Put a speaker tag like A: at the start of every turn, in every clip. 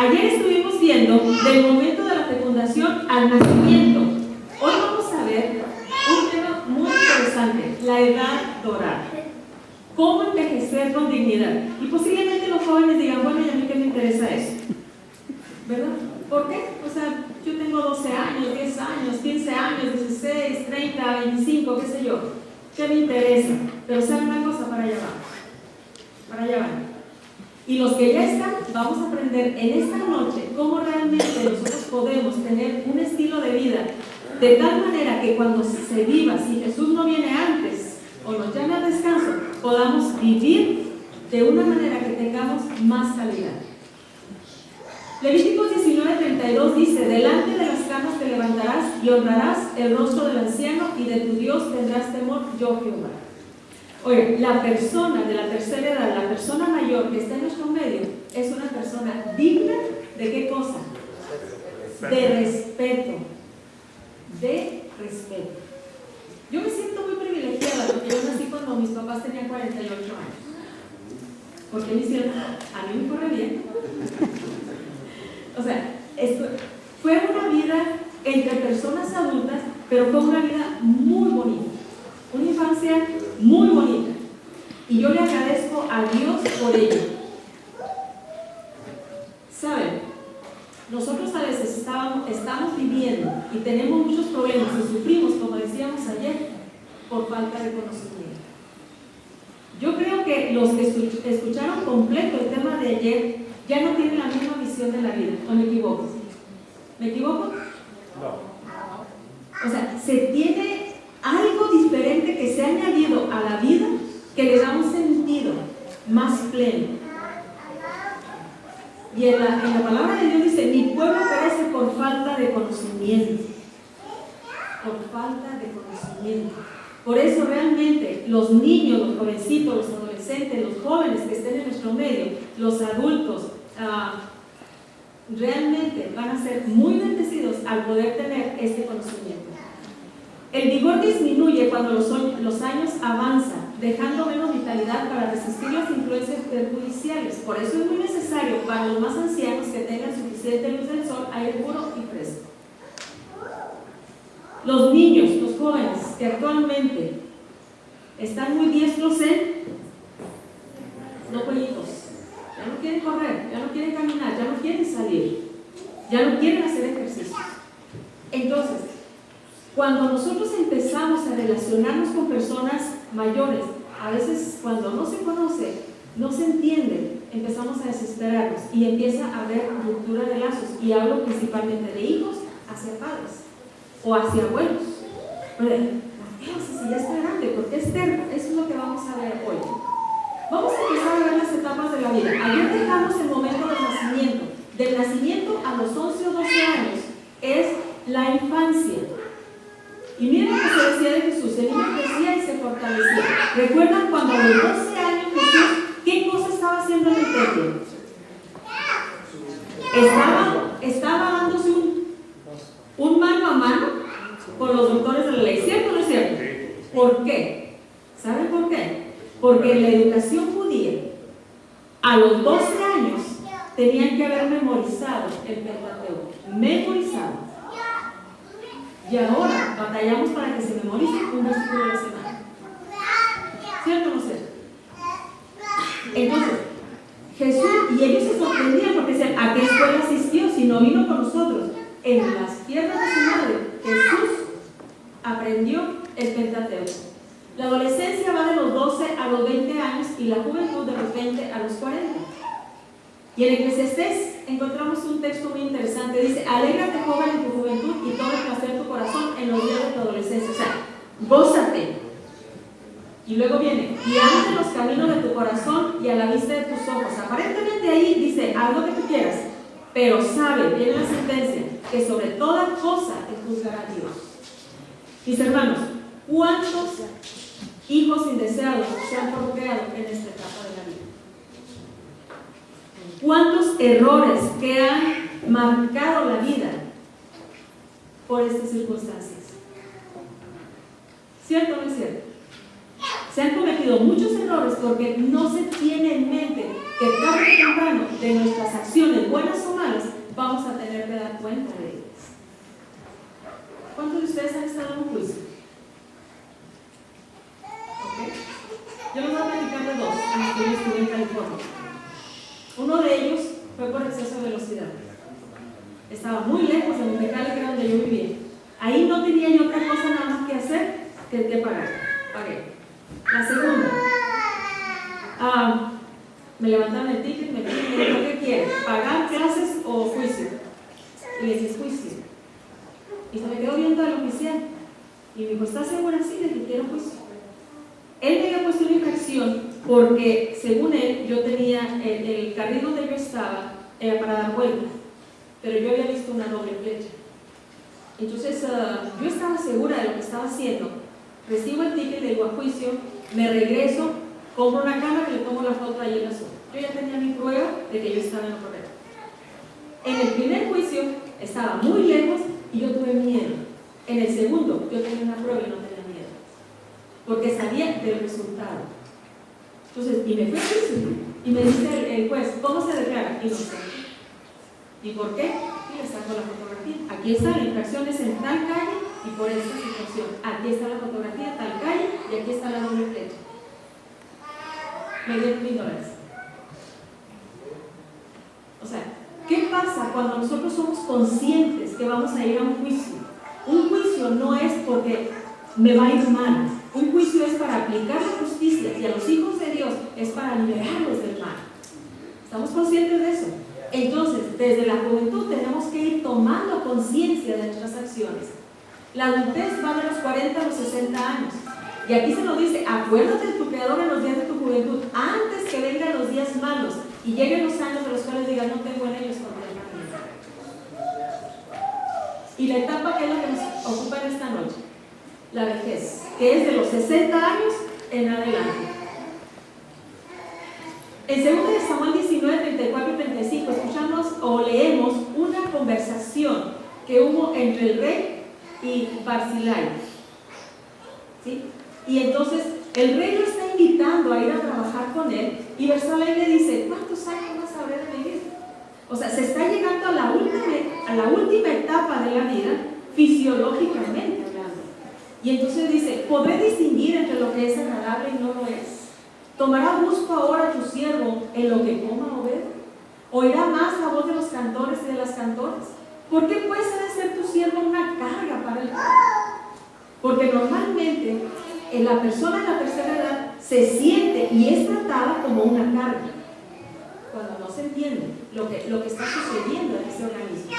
A: Ayer estuvimos viendo del momento de la fecundación al nacimiento. Hoy vamos a ver un tema muy interesante, la edad dorada. ¿Cómo envejecer con dignidad? Y posiblemente los jóvenes digan, bueno, ¿y a mí qué me interesa eso? ¿Verdad? ¿Por qué? O sea, yo tengo 12 años, 10 años, 15 años, 16, 30, 25, qué sé yo. ¿Qué me interesa? Pero ¿saben una cosa? Para allá van. Para allá van. Y los que ya están, vamos a aprender en esta noche cómo realmente nosotros podemos tener un estilo de vida de tal manera que cuando se viva, si Jesús no viene antes o nos llama al descanso, podamos vivir de una manera que tengamos más calidad. Levíticos 19:32 dice: delante de las camas te levantarás y honrarás el rostro del anciano y de tu Dios tendrás temor, yo Jehová. Oye, la persona de la tercera edad, la persona mayor que está en nuestro medio, es una persona digna de ¿qué cosa? De respeto. De respeto. Yo me siento muy privilegiada porque yo nací cuando mis papás tenían 48 años. Porque me hicieron, a mí me corre bien. O sea, esto fue una vida entre personas adultas, pero fue una vida muy bonita. Una infancia muy bonita. Y yo le agradezco a Dios por ello. ¿Saben? Nosotros a veces estamos viviendo y tenemos muchos problemas y sufrimos, como decíamos ayer, por falta de conocimiento. Yo creo que los que escucharon completo el tema de ayer ya no tienen la misma visión de la vida. ¿O me equivoco? ¿Me equivoco? No. O sea, se tiene algo diferente que se ha añadido a la vida que le da un sentido más pleno. Y en la palabra de Dios dice: mi pueblo perece por falta de conocimiento. Por falta de conocimiento. Por eso realmente los niños, los jovencitos, los adolescentes, los jóvenes que estén en nuestro medio, los adultos, realmente van a ser muy bendecidos al poder tener este conocimiento. El vigor disminuye cuando los años avanzan, dejando menos vitalidad para resistir las influencias perjudiciales. Por eso es muy necesario para los más ancianos que tengan suficiente luz del sol, aire puro y fresco. Los niños, los jóvenes que actualmente están muy diestros en no jueguitos, ya no quieren correr, ya no quieren caminar, ya no quieren salir, ya no quieren hacer ejercicio. Entonces, cuando nosotros empezamos a relacionarnos con personas mayores, a veces cuando no se conoce, no se entiende, empezamos a desesperarnos y empieza a haber ruptura de lazos. Y hablo principalmente de hijos hacia padres o hacia abuelos. Pero, si ya está grande, ¿por qué es terco? Eso es lo que vamos a ver hoy. Vamos a empezar a ver las etapas de la vida. Ayer dejamos el momento del nacimiento. Del nacimiento a los 11 o 12 años es la infancia. Y miren lo que se decía de Jesús: el niño crecía y se fortalecía. ¿Recuerdan cuando a los 12 años Jesús, qué cosa estaba haciendo en el templo? Estaba dándose un mano a mano con los doctores de la ley. ¿Cierto o no es cierto? ¿Por qué? ¿Saben por qué? Porque en la educación judía, a los 12 años tenían que haber memorizado el Pentateuco. Memorizado. Y ahora batallamos para que se memorice un versículo de la semana. ¿Cierto o no cierto? Entonces, Jesús, y ellos se sorprendían porque decían: ¿a qué escuela asistió si no vino con nosotros? En las piernas de su madre, Jesús aprendió el Pentateuco. La adolescencia va de los 12 a los 20 años y la juventud de los 20 a los 40. Y en Eclesiastés encontramos un texto muy interesante. Dice: alégrate, joven, en tu juventud y tome placer tu corazón en los días de tu adolescencia. O sea, gózate. Y luego viene: y anda en los caminos de tu corazón y a la vista de tus ojos. Aparentemente ahí dice: haz lo que tú quieras, pero sabe, viene la sentencia, que sobre toda cosa te juzgará Dios. Mis hermanos, ¿cuántos hijos indeseados se han procreado en esta etapa de la vida? ¿Cuántos errores que han marcado la vida por estas circunstancias? ¿Cierto o no es cierto? Se han cometido muchos errores porque no se tiene en mente que tarde o temprano de nuestras acciones, buenas o malas, vamos a tener que dar cuenta de ellas. ¿Cuántos de ustedes han estado en un juicio? ¿Okay? Yo les voy a platicar de dos en los que yo estuve en California. Uno de ellos fue por exceso de velocidad. Estaba muy lejos de Mexicali, que era donde yo vivía. Ahí no tenía yo otra cosa nada más que hacer que pagar. Pagué. La segunda, me levantaron el ticket, me dijeron, ¿qué quieres? ¿Pagar clases o juicio? Y le dije, juicio. Y se me quedó viendo al oficial. Y me dijo, ¿estás segura? Sí, de que quiero juicio. Él me había puesto una infracción porque, según él, yo tenía el carril donde yo estaba era para dar vueltas, pero yo había visto una doble flecha. Entonces, yo estaba segura de lo que estaba haciendo. Recibo el ticket, le digo a juicio, me regreso, compro una cámara y le tomo la foto ahí en la zona. Yo ya tenía mi prueba de que yo estaba en lo correcto. En el primer juicio estaba muy lejos y yo tuve miedo. En el segundo, yo tenía una prueba y no tenía miedo, porque sabía del resultado. Entonces, y me fui a juicio, y me dice el juez, ¿cómo se declara? Y no sé. ¿Y por qué? Y le saco la fotografía. Aquí está, la infracción es en tal calle y por esta situación. Aquí está la fotografía, tal calle, y aquí está la doble flecha. Me dieron $1,000. O sea, ¿qué pasa cuando nosotros somos conscientes que vamos a ir a un juicio? Un juicio no es porque me va a ir mal. Un juicio es para aplicar la justicia, y a los hijos de Dios es para liberarlos del mal. ¿Estamos conscientes de eso? Entonces, desde la juventud tenemos que ir tomando conciencia de nuestras acciones. La adultez va de los 40 a los 60 años. Y aquí se nos dice, acuérdate de tu Creador en los días de tu juventud, antes que vengan los días malos y lleguen los años de los cuales digas, no tengo en ellos contentamiento. Y la etapa que es la que nos ocupa en esta noche, la vejez, que es de los 60 años en adelante. En 2 Samuel 19, 34 y 35 escuchamos o leemos una conversación que hubo entre el rey y Barzillai. ¿Sí? Y entonces el rey lo está invitando a ir a trabajar con él y Barzillai le dice, ¿cuántos años más habré de vivir? O sea, se está llegando a la última etapa de la vida fisiológicamente hablando. Y entonces dice, ¿podré distinguir entre lo que es agradable y no lo es? ¿Tomará gusto ahora tu siervo en lo que coma o beba? ¿Oirá más la voz de los cantores y de las cantoras? ¿Por qué pues ha de ser tu siervo una carga para el pueblo? Porque normalmente la persona en la tercera edad se siente y es tratada como una carga, cuando no se entiende lo que está sucediendo en ese organismo.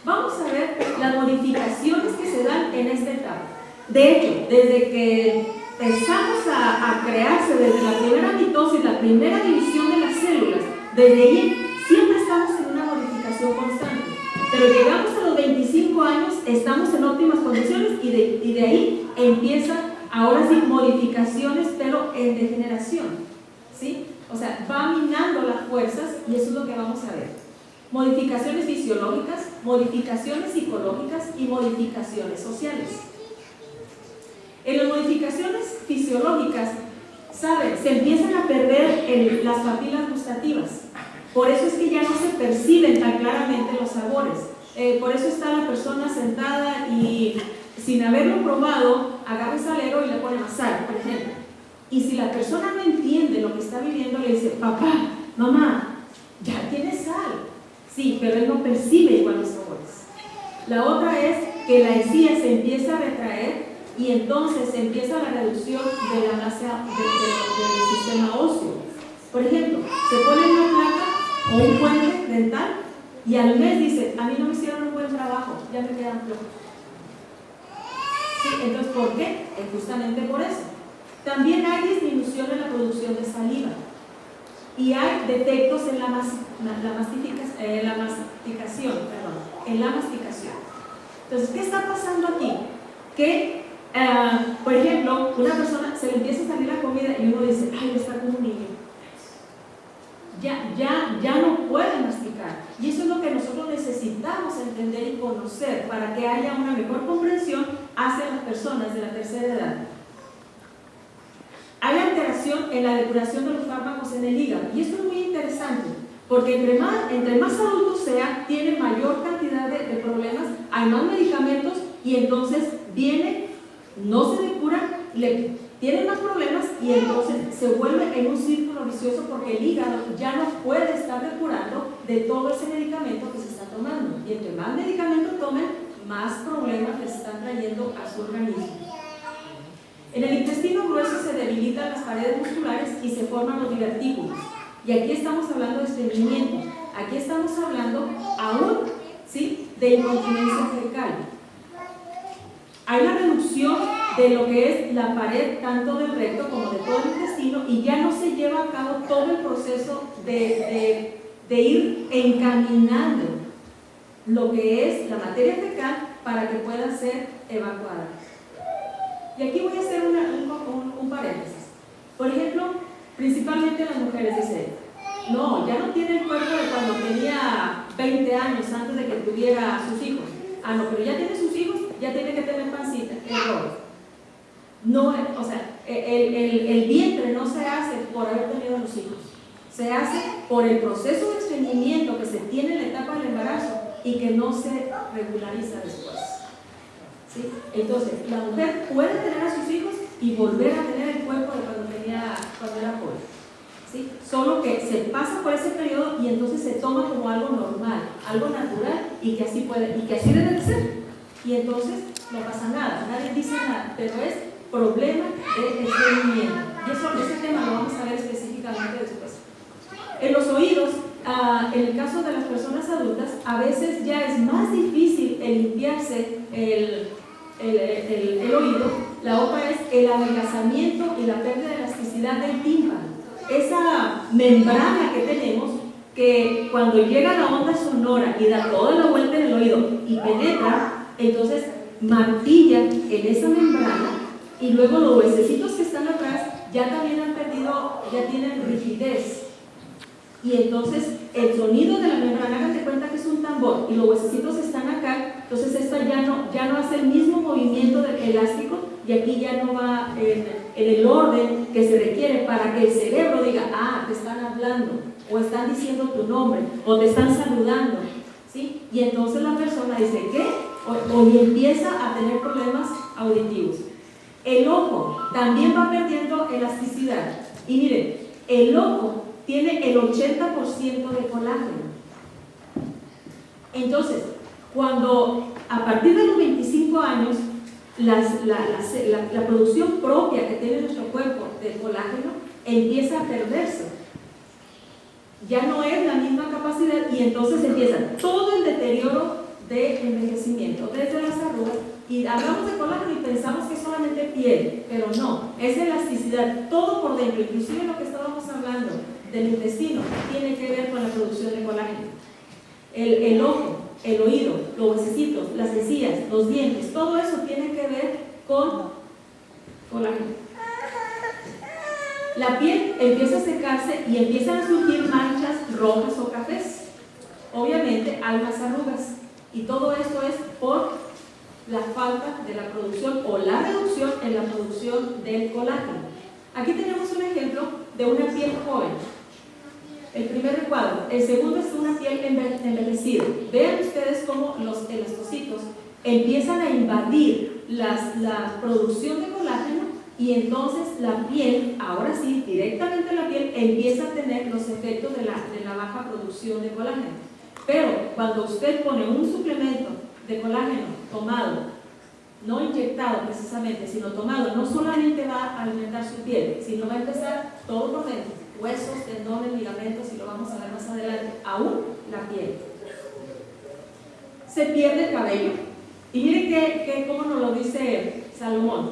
A: Vamos a ver las modificaciones que se dan en esta etapa. De hecho, desde que empezamos a crearse, desde la primera mitosis, la primera división de las células, desde ahí siempre estamos en una modificación constante. Pero llegamos a los 25 años, estamos en óptimas condiciones y de ahí empiezan ahora sí modificaciones, pero en degeneración, ¿sí? O sea, va minando las fuerzas y eso es lo que vamos a ver. Modificaciones fisiológicas, modificaciones psicológicas y modificaciones sociales. En las modificaciones fisiológicas, ¿saben? Se empiezan a perder las papilas gustativas. Por eso es que ya no se perciben tan claramente los sabores. Por eso está la persona sentada y sin haberlo probado, agarra el salero y le pone más sal, por ejemplo. Y si la persona no entiende lo que está viviendo, le dice, papá, mamá, ya tienes sal. Sí, pero él no percibe igual los sabores. La otra es que la encía se empieza a retraer y entonces empieza la reducción de la masa del sistema óseo. Por ejemplo, se pone una placa o un puente dental y al mes dice, a mí no me hicieron un buen trabajo, ya me quedan flojos. Sí, entonces, ¿por qué? Es justamente por eso. También hay disminución en la producción de saliva y hay defectos en la masticación. Entonces, ¿qué está pasando aquí? Que por ejemplo, una persona se le empieza a salir la comida y uno dice, ay, está como un niño. Ya no puede masticar. Y eso es lo que nosotros necesitamos entender y conocer para que haya una mejor comprensión hacia las personas de la tercera edad. Hay alteración en la depuración de los fármacos en el hígado. Y esto es muy interesante, porque entre más adultos sea, tiene mayor cantidad de problemas, hay más medicamentos, y entonces no se depura, tienen más problemas, y entonces se vuelve en un círculo vicioso, porque el hígado ya no puede estar depurando de todo ese medicamento que se está tomando. Y entre más medicamento tomen, más problemas les están trayendo a su organismo. En el intestino grueso se debilitan las paredes musculares y se forman los divertículos. Y aquí estamos hablando de estreñimiento. Aquí estamos hablando aún, ¿sí?, de incontinencia fecal. Hay la reducción de lo que es la pared tanto del recto como de todo el intestino, y ya no se lleva a cabo todo el proceso de ir encaminando lo que es la materia fecal para que pueda ser evacuada. Y aquí voy a hacer un paréntesis. Por ejemplo, principalmente las mujeres dicen, no, ya no tiene el cuerpo de cuando tenía 20 años antes de que tuviera sus hijos. Ah, no, pero ya tiene sus hijos, ya tiene que tener pancita. Error. No, o sea, el vientre no se hace por haber tenido los hijos. Se hace por el proceso de estreñimiento que se tiene en la etapa del embarazo y que no se regulariza después. ¿Sí? Entonces, la mujer puede tener a sus hijos y volver a tener el cuerpo de cuando era joven. ¿Sí? Solo que se pasa por ese periodo y entonces se toma como algo normal, algo natural, y que así debe de ser. Y entonces no pasa nada, nadie dice nada, pero es problema de estreñimiento. Y ese tema lo vamos a ver específicamente después. En los oídos, en el caso de las personas adultas, a veces ya es más difícil el limpiarse el oído. La otra es el adelgazamiento y la pérdida de elasticidad del tímpano. Esa membrana que tenemos, que cuando llega la onda sonora y da toda la vuelta en el oído y penetra, entonces martilla en esa membrana, y luego los huesecitos que están atrás ya también ya tienen rigidez. Y entonces el sonido de la membrana, háganse cuenta que es un tambor y los huesecitos están acá, entonces esta ya no hace el mismo movimiento del elástico, y aquí ya no va en el orden que se requiere para que el cerebro diga, te están hablando, o están diciendo tu nombre, o te están saludando, ¿sí? Y entonces la persona dice, ¿qué? O empieza a tener problemas auditivos. El ojo también va perdiendo elasticidad. Y miren, el ojo tiene el 80% de colágeno. Entonces, cuando a partir de los 25 años, la producción propia que tiene nuestro cuerpo de colágeno empieza a perderse. Ya no es la misma capacidad, y entonces empieza todo el deterioro de envejecimiento, desde las arrugas. Y hablamos de colágeno y pensamos que es solamente piel, pero no, es elasticidad, todo por dentro, inclusive lo que estábamos hablando del intestino tiene que ver con la producción de colágeno. El ojo, el oído, los huesecitos, las encías, los dientes, todo eso tiene que ver con colágeno. La piel empieza a secarse y empiezan a surgir manchas rojas o cafés. Obviamente hay más arrugas, y todo esto es por la falta de la producción o la reducción en la producción del colágeno. Aquí tenemos un ejemplo de una piel joven. El primer recuadro. El segundo es una piel envejecida. Vean ustedes cómo los elastocitos empiezan a invadir la producción de colágeno, y entonces la piel, ahora sí, directamente la piel empieza a tener los efectos de la baja producción de colágeno. Pero cuando usted pone un suplemento de colágeno tomado, no inyectado precisamente, sino tomado, no solamente va a alimentar su piel, sino va a empezar todo por dentro, huesos, tendones, ligamentos, y lo vamos a ver más adelante, aún la piel. Se pierde el cabello, y miren cómo nos lo dice Salomón: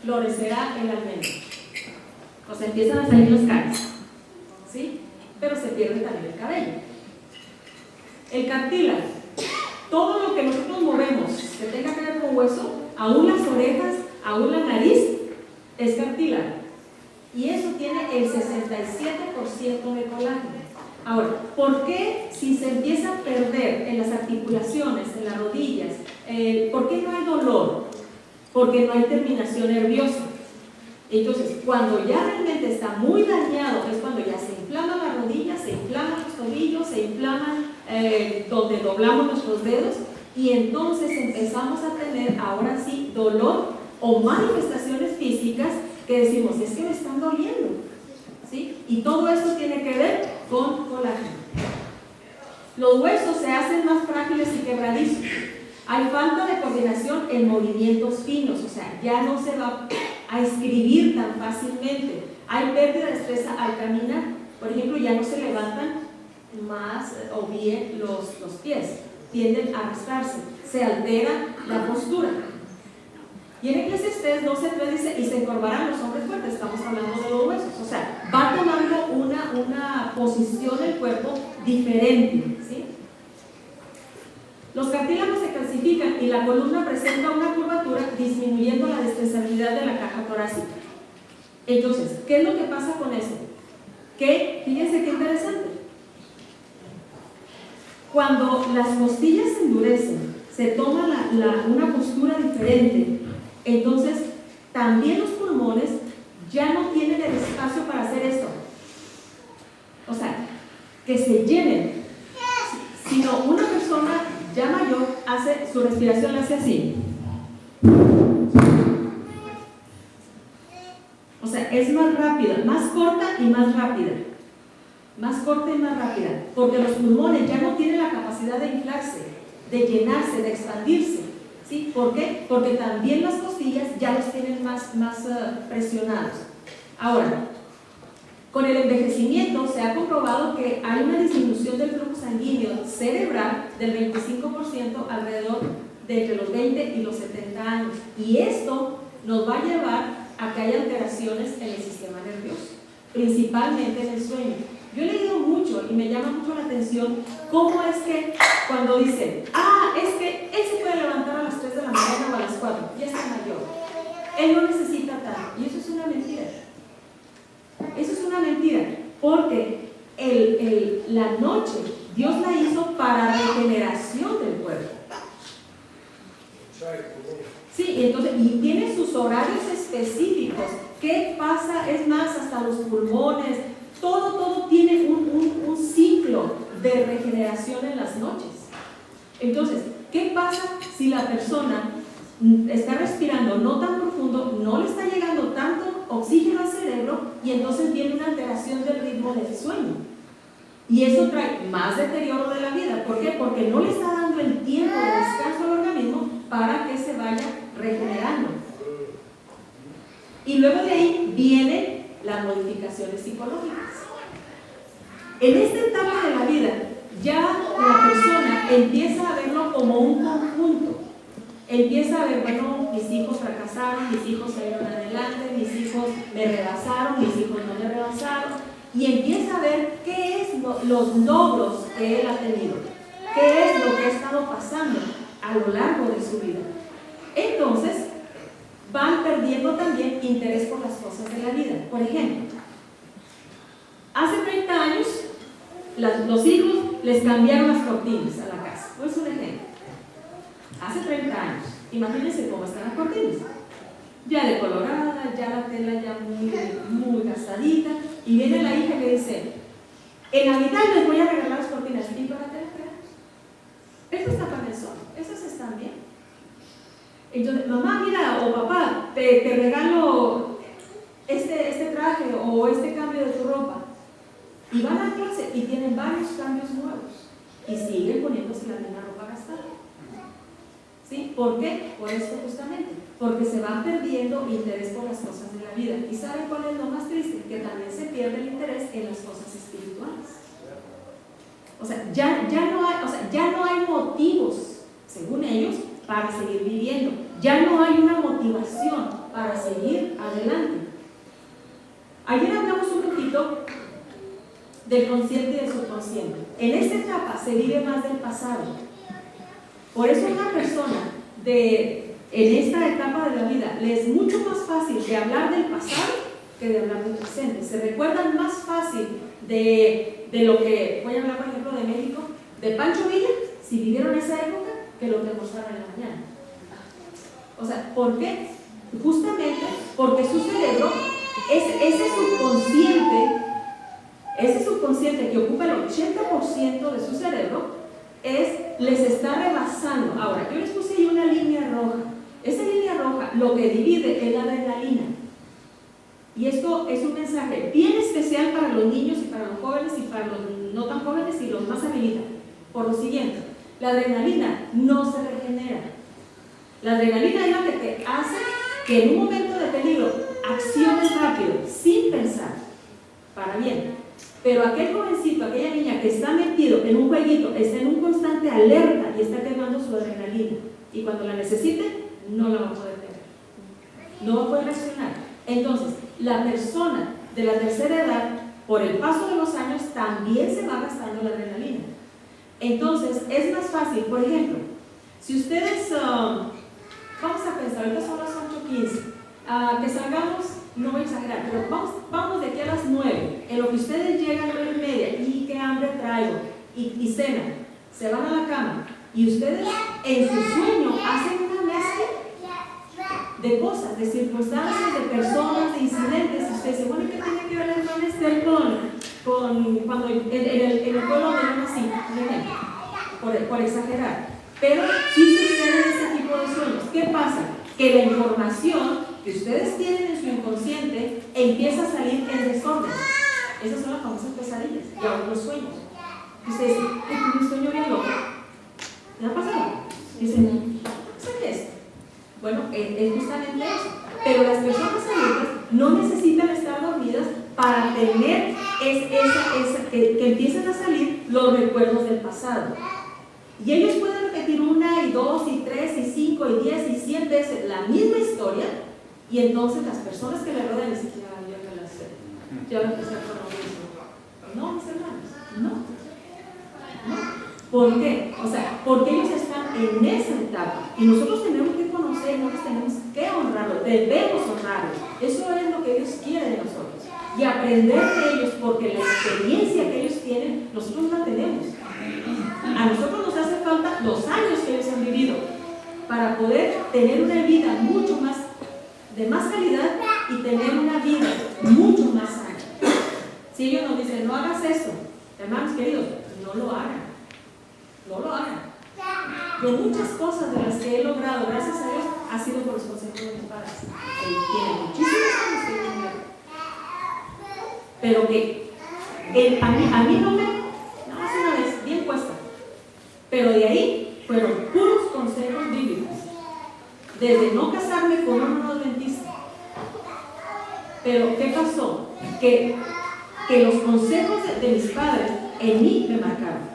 A: florecerá el almendro. O sea, empiezan a salir los canes, ¿sí? Pero se pierde también el cabello. El cartílago, todo lo que nosotros movemos que tenga que ver con hueso, aún las orejas, aún la nariz, es cartílago. Y eso tiene el 67% de colágeno. Ahora, ¿por qué si se empieza a perder en las articulaciones, en las rodillas, por qué no hay dolor? Porque no hay terminación nerviosa. Entonces, cuando ya realmente está muy dañado, es cuando ya se inflaman las rodillas, se inflaman los tobillos, se inflaman donde doblamos nuestros dedos, y entonces empezamos a tener ahora sí dolor o manifestaciones físicas que decimos, es que me están doliendo, ¿sí? Y todo esto tiene que ver con colágeno. Los huesos se hacen más frágiles y quebradizos. Hay falta de coordinación en movimientos finos, o sea, ya no se va a escribir tan fácilmente. Hay pérdida de destreza al caminar. Por ejemplo, ya no se levantan más o bien los pies, tienden a arrastrarse, se altera la postura. Y en Eclesiastés 12:3 dice, y se encorvarán los hombres fuertes, estamos hablando de los huesos, o sea, va tomando una posición del cuerpo diferente, ¿sí? Los cartílagos se calcifican y la columna presenta una curvatura disminuyendo la destrezabilidad de la caja torácica. Entonces, ¿qué es lo que pasa con eso? Que, fíjense qué interesante, cuando las costillas se endurecen, se toma una postura diferente, entonces también los pulmones ya no tienen el espacio para hacer esto, o sea, que se llenen, sino una persona ya mayor hace, su respiración la hace así, o sea, es más rápida, más corta y más rápida, porque los pulmones ya no tienen la capacidad de inflarse, de llenarse, de expandirse, ¿sí? ¿Por qué? Porque también las costillas ya los tienen más presionados. Ahora, con el envejecimiento se ha comprobado que hay una disminución del flujo sanguíneo cerebral del 25% alrededor de entre los 20 y los 70 años. Y esto nos va a llevar a que haya alteraciones en el sistema nervioso, principalmente en el sueño. Yo he leído mucho y me llama mucho la atención cómo es que cuando dicen, es que él se puede levantar a las 3 de la mañana o a las 4, ya está mayor, él no necesita tanto. Y eso es una mentira. Eso es una mentira, porque la noche Dios la hizo para regeneración del cuerpo. Sí, entonces, y tiene sus horarios específicos. ¿Qué pasa? Es más, hasta los pulmones, todo tiene un ciclo de regeneración en las noches. Entonces, ¿qué pasa si la persona está respirando no tan profundo, no le está llegando tanto oxígeno al cerebro y entonces viene una alteración del ritmo del sueño? Y eso trae más deterioro de la vida. ¿Por qué? Porque no le está dando el tiempo de descanso al organismo para que se vaya regenerando. Y luego de ahí vienen las modificaciones psicológicas. En esta etapa de la vida, ya la persona empieza a verlo como un conjunto. Empieza a ver, bueno, mis hijos fracasaron, mis hijos salieron adelante, mis hijos me rebasaron, mis hijos no me rebasaron, y empieza a ver qué es los logros que él ha tenido, qué es lo que ha estado pasando a lo largo de su vida. Entonces, van perdiendo también interés por las cosas de la vida. Por ejemplo, hace 30 años, los hijos les cambiaron las cortinas a la casa. Es un ejemplo. Hace 30 años, imagínense cómo están las cortinas. Ya decolorada, ya la tela ya muy gastadita, y viene la hija y le dice, en Navidad les voy a regalar las cortinas. ¿Y para qué las regalas? Estas tapan el sol, estas están bien. Entonces, mamá, mira, o papá, te regalo este traje o este cambio de tu ropa. Y van a clase y tienen varios cambios nuevos y siguen poniéndose la misma ropa gastada. ¿Sí? ¿Por qué? Por esto justamente, porque se van perdiendo interés por las cosas de la vida. ¿Y saben cuál es lo más triste? Que también se pierde el interés en las cosas espirituales. O sea, ya no hay motivos, según ellos, para seguir viviendo. Ya no hay una motivación para seguir adelante. Ayer hablamos un poquito del consciente y del subconsciente. En esta etapa se vive más del pasado. Por eso una persona en esta etapa de la vida le es mucho más fácil de hablar del pasado que de hablar del presente. Se recuerdan más fácil de lo que, voy a hablar por ejemplo de México, de Pancho Villa, si vivieron esa época, que lo que mostraron en la mañana. O sea, ¿por qué? justamente porque su cerebro, ese subconsciente que ocupa el 80% de su cerebro, les está rebasando. Ahora, yo les puse ahí una línea roja. Esa línea roja lo que divide es la adrenalina. Y esto es un mensaje bien especial para los niños y para los jóvenes y para los no tan jóvenes y los más habilitados. Por lo siguiente, la adrenalina no se regenera. La adrenalina es la que te hace que en un momento de peligro acciones rápido, sin pensar, para bien. Pero aquel jovencito, aquella niña que está metido en un jueguito, está en un constante alerta y está quemando su adrenalina. Y cuando la necesite, no la va a poder tener. No va a poder reaccionar. Entonces, la persona de la tercera edad, por el paso de los años, también se va gastando la adrenalina. Entonces, es más fácil, por ejemplo, si ustedes, vamos a pensar, ahorita son las 8:15, que salgamos, no voy a exagerar, pero vamos de aquí a las 9, en lo que ustedes llegan a 9:30, y qué hambre traigo, y cenan, se van a la cama, y ustedes en su sueño hacen una mezcla de cosas, de circunstancias, de personas, de incidentes, y usted dice, bueno, ¿qué tiene que ver el hermano Esther con cuando en el pueblo donde yo nací? Por exagerar. Pero sí sucede ese tipo de sueños. ¿Qué pasa? Que la información que ustedes tienen en su inconsciente empieza a salir en desorden. Esas son las famosas pesadillas y aún los sueños. Y ustedes dicen, ¿un sueño bien loco? ¿Le ha pasado? Dicen, ¿qué es esto? Bueno, es justamente eso. Pero las personas adultas no necesitan estar dormidas para tener que empiecen a salir los recuerdos del pasado. Y ellos pueden repetir 1, y 2, y 3, y 5, y 10, y 100 veces la misma historia, y entonces las personas que le rodean dicen, ya me la sé, ya voy a empezar con lo mismo. No, mis hermanos, no. ¿Por qué? O sea, porque ellos están en esa etapa, y nosotros tenemos que conocer, nosotros tenemos que honrarlos, debemos honrarlos. Eso es lo que Dios quiere de nosotros, y aprender de ellos, porque la experiencia que ellos tienen, nosotros la tenemos. A nosotros nos hace falta los años que ellos han vivido para poder tener una vida mucho más, de más calidad, y tener una vida mucho más sana. Si ellos nos dicen, no hagas esto, hermanos queridos, no lo hagan. No lo hagan. Yo muchas cosas de las que he logrado, gracias a Dios, ha sido por los consejos de mis padres. Él tiene muchísimas cosas que yo, pero que a mí no me, nada más una vez, bien puesta. Pero de ahí fueron puros consejos bíblicos. Desde no casarme con un hermano adventista. Pero ¿qué pasó? Que los consejos de mis padres en mí me marcaron.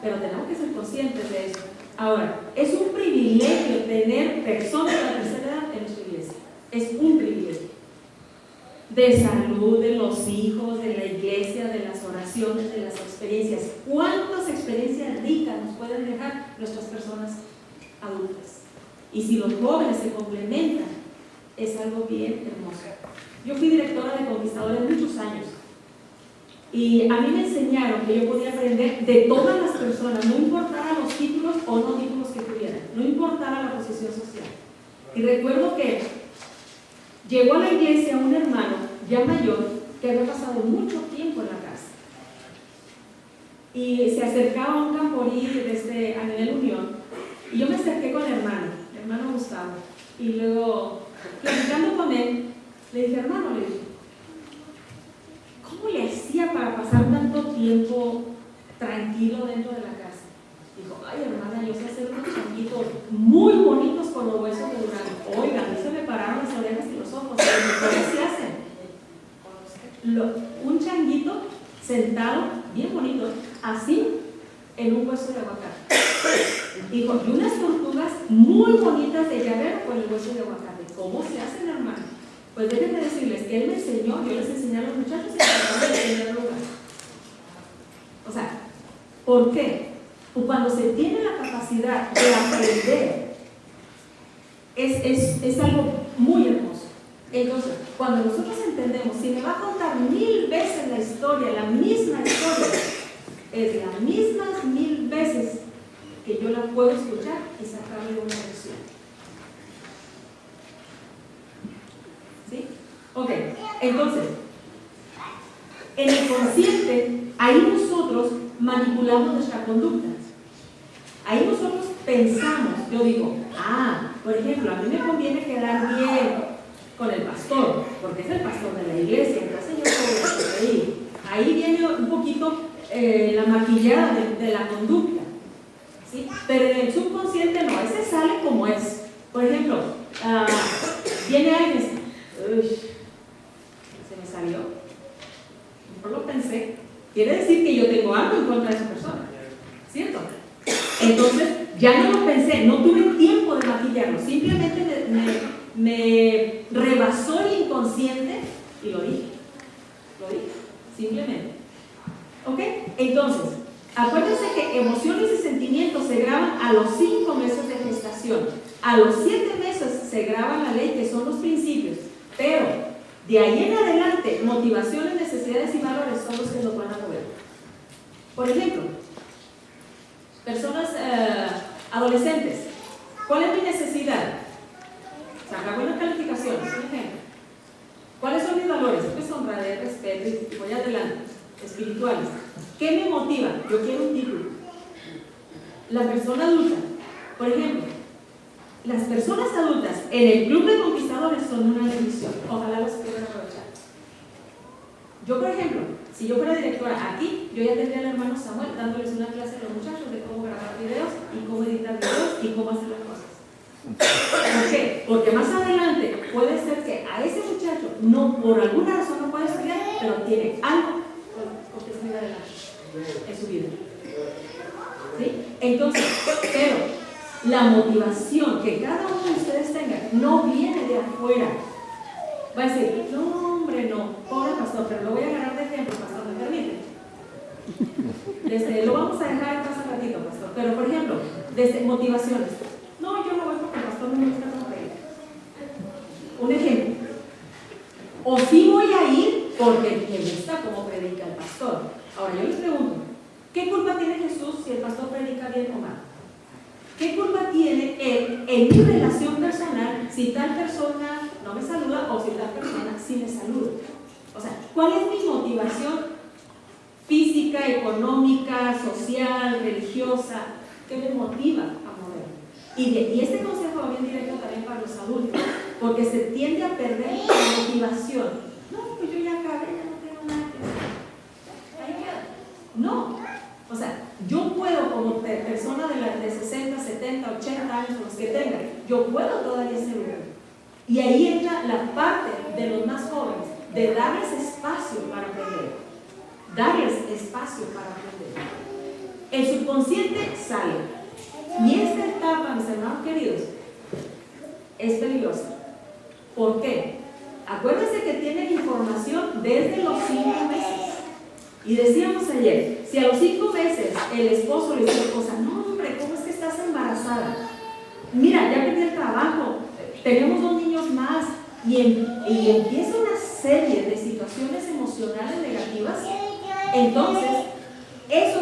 A: Pero tenemos que ser conscientes de eso. Ahora, es un privilegio tener personas de la tercera edad en nuestra iglesia. Es un privilegio. De salud, de los hijos, de la iglesia, de las oraciones, de las experiencias. ¿Cuántas experiencias ricas nos pueden dejar nuestras personas adultas? Y si los jóvenes se complementan, es algo bien hermoso. Yo fui directora de Conquistadores muchos años. Y a mí me enseñaron que yo podía aprender de todas las personas, no importara los títulos o no títulos que tuvieran, no importara la posición social. Y recuerdo que llegó a la iglesia un hermano ya mayor que había pasado mucho tiempo en la casa. Y se acercaba a un camporí a nivel Unión, y yo me acerqué con el hermano Gustavo, y luego, platicando con él, le dije, hermano, ¿cómo le hacía para pasar tanto tiempo tranquilo dentro de la casa? Dijo, ay hermana, yo sé hacer unos changuitos muy bonitos con los huesos de durazno. Oiga, a mí se me pararon las orejas y los ojos. ¿Cómo se hacen? Un changuito sentado, bien bonito, así, en un hueso de aguacate. Dijo, y unas tortugas muy bonitas de llavero con el hueso de aguacate. ¿Cómo se hacen, hermano? Pues déjenme decirles que él me enseñó, yo les enseñé a los muchachos y trataron de tener lugar. O sea, ¿por qué? Pues cuando se tiene la capacidad de aprender, es algo muy hermoso. Entonces, cuando nosotros entendemos, si me va a contar 1000 veces la historia, la misma historia, es las mismas 1000 veces que yo la puedo escuchar y sacarle una lección. Ok, entonces, en el consciente, ahí nosotros manipulamos nuestra conducta. Ahí nosotros pensamos, yo digo, por ejemplo, a mí me conviene quedar bien con el pastor, porque es el pastor de la iglesia, entonces yo puedo hacer ahí. Ahí viene un poquito la maquillada de la conducta, ¿sí? Pero en el subconsciente no, ese sale como es. Por ejemplo, viene alguien, se me salió, no lo pensé, quiere decir que yo tengo algo en contra de esa persona, ¿cierto? Entonces, ya no lo pensé, no tuve tiempo de maquillarlo, simplemente me rebasó el inconsciente y lo dije, simplemente. ¿Ok? Entonces, acuérdense que emociones y sentimientos se graban a los 5 meses de gestación. A los 7 meses se graba la ley, que son los principios, pero de ahí en adelante, motivaciones, necesidades y valores son los que nos van a mover. Por ejemplo, personas adolescentes, ¿cuál es mi necesidad? Sacar buenas calificaciones, por ejemplo. ¿Cuáles son mis valores? Pues honradez, respeto y voy adelante. Espirituales. ¿Qué me motiva? Yo quiero un título. La persona adulta, por ejemplo, las personas adultas en el club de conquistadores son una bendición. Ojalá los puedan aprovechar. Yo, por ejemplo, si yo fuera directora aquí, yo ya tendría al hermano Samuel dándoles una clase a los muchachos de cómo grabar videos y cómo editar videos y cómo hacer las cosas. ¿Por qué? Porque más adelante puede ser que a ese muchacho no, por alguna razón no puede estudiar, pero tiene algo con que salir adelante en su vida. ¿Sí? Entonces, pero la motivación que cada uno de ustedes tenga no viene de afuera. Va a decir, no hombre, no, pobre pastor, pero lo voy a agarrar de ejemplo, pastor, ¿me permite? Lo vamos a dejar en casa un ratito, pastor, pero por ejemplo, desde motivaciones. No, yo no voy porque el pastor no me gusta cómo predica. Un ejemplo. O sí voy a ir porque me gusta cómo predica el pastor. Ahora yo les pregunto, ¿qué culpa tiene Jesús si el pastor predica bien o mal? ¿Qué culpa tiene él en mi relación personal si tal persona no me saluda o si tal persona sí me saluda? O sea, ¿cuál es mi motivación física, económica, social, religiosa? ¿Qué me motiva a mover? Y este consejo va bien directo también para los adultos, porque se tiende a perder la motivación. No, pues yo ya acabé, ya no tengo nada que hacer. Ahí queda. No. O sea, yo puedo como persona de 60, 70, 80 años, los que tenga, yo puedo todavía ser uno. Y ahí entra la parte de los más jóvenes, de darles espacio para aprender. Darles espacio para aprender. El subconsciente sale. Y esta etapa, mis hermanos queridos, es peligrosa. ¿Por qué? Acuérdense que tienen información desde los 5 meses. Y decíamos ayer, si a los 5 meses el esposo le dice a la esposa, no hombre, ¿cómo es que estás embarazada? Mira, ya perdí el trabajo, tenemos 2 niños más, y empieza una serie de situaciones emocionales negativas. Entonces, eso,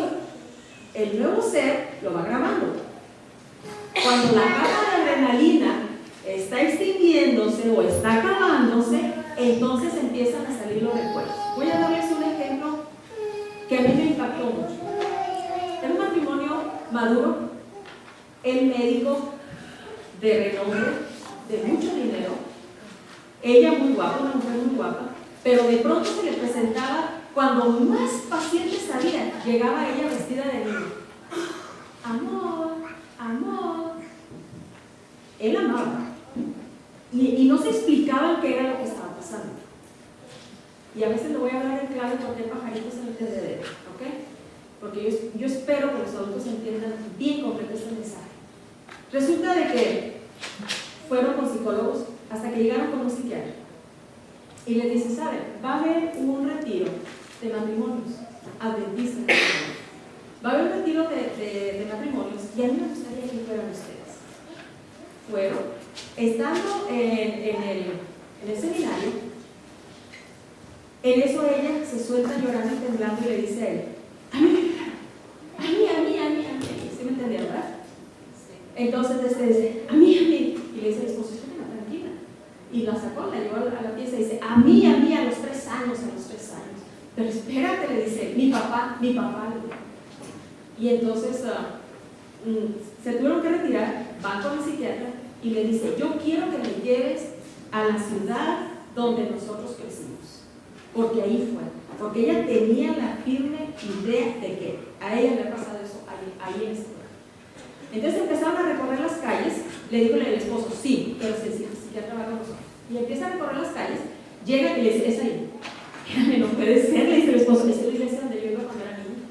A: el nuevo ser lo va grabando. Cuando la capa de adrenalina está extinguiéndose o está acabándose, entonces empiezan a salir los recuerdos. Voy a darles un ejemplo que a mí me impactó mucho. Era un matrimonio maduro, el médico de renombre, de mucho dinero, ella muy guapa, una mujer muy guapa, pero de pronto se le presentaba, cuando más pacientes había, llegaba ella vestida de niño. Amor, amor. Él amaba. Y no se explicaban qué era lo que estaba pasando. Y a veces le voy a hablar en clave porque hay pajaritos en el tendedero, ¿ok? Porque yo espero que los adultos entiendan bien completo este mensaje. Resulta de que fueron con psicólogos hasta que llegaron con un psiquiatra. Y les dice, ¿saben? Va a haber un retiro de matrimonios adventistas. Va a haber un retiro de matrimonios y a mí me gustaría que fueran ustedes. Fueron, estando en el seminario, en eso ella se suelta llorando y temblando y le dice a él, a mí, ¿sí me entendieron, verdad? Sí. Entonces dice, a mí, y le dice al esposo, tranquila, Y la sacó, la llevó a la pieza y dice, a mí, a los 3 años. Pero espérate, le dice, mi papá. Y entonces se tuvieron que retirar, van con el psiquiatra y le dice, yo quiero que me lleves a la ciudad donde nosotros crecimos. Porque ahí fue. Porque ella tenía la firme idea de que a ella le había pasado eso ahí en ese lugar. Entonces empezaron a recorrer las calles, le dijo el esposo, sí, pero si el psiquiatra va con nosotros. Y empieza a recorrer las calles, llega y le dice, es ahí. Espérame, no puede ser, le dice el esposo, es la iglesia donde yo iba cuando era niño.